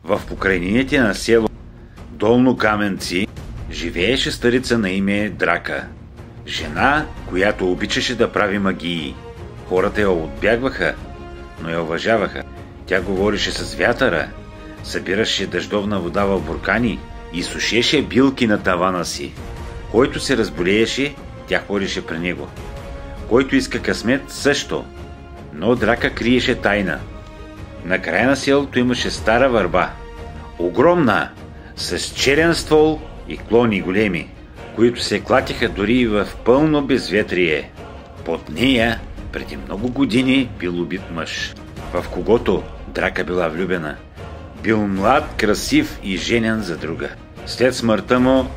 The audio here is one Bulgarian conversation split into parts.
В покрайнините на село Долно Каменци живееше старица на име Драка. Жена, която обичаше да прави магии. Хората я отбягваха, но я уважаваха. Тя говореше с вятъра, събираше дъждовна вода в буркани и сушеше билки на тавана си. Който се разболееше, тя ходеше при него. Който иска късмет, също. Но Драка криеше тайна. На края на селото имаше стара върба. Огромна, с черен ствол и клони големи, които се клатиха дори и в пълно безветрие. Под нея преди много години бил убит мъж, в когото Драка била влюбена. Бил млад, красив и женен за друга. След смъртта му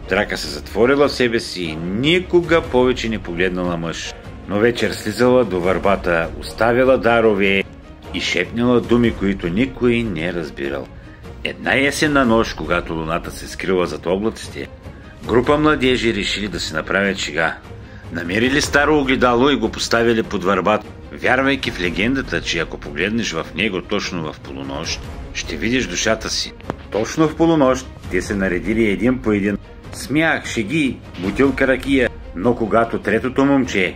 Драка се затворила в себе си и никога повече не погледнала мъж. Но вечер слизала до върбата, оставила дарове и шепнала думи, които никой не разбирал. Една есенна нощ, когато луната се скрила зад облаците, група младежи решили да се направят шега. Намерили старо огледало и го поставили под върбата, вярвайки в легендата, че ако погледнеш в него точно в полунощ, ще видиш душата си. Точно в полунощ те се наредили един по един. Смях, шеги, бутилка ракия, но когато третото момче,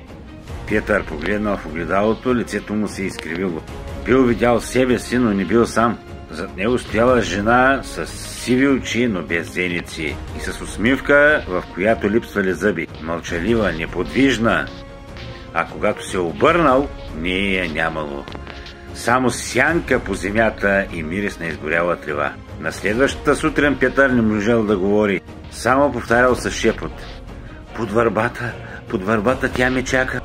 Петър, погледнал в огледалото, лицето му се изкривило. Бил видял себе си, но не бил сам. Зад него стояла жена с сиви очи, но без зеници, и с усмивка, в която липсвали зъби. Мълчалива, неподвижна. А когато се обърнал, не я нямало. Само сянка по земята и мирис на изгоряла трева. На следващата сутрин Петър не можел да говори. Само повтарял с шепот: под върбата тя ме чака.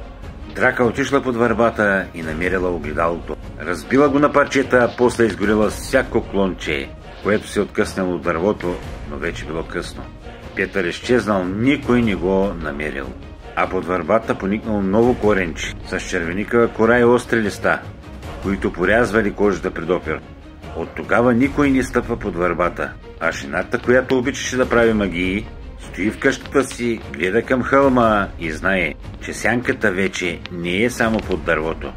Драка отишла под върбата и намерила огледалото. Разбила го на парчета, а после изгорила всяко клонче, което се откъснало от дървото, но вече било късно. Петър изчезнал, никой не го намерил. А под върбата поникнал ново коренче с червеникава кора и остри листа, които порязвали кожата пред опер. От тогава никой не стъпва под върбата, а жената, която обичаше да прави магии, стои в къщата си, гледа към хълма и знае, че сянката вече не е само под дървото.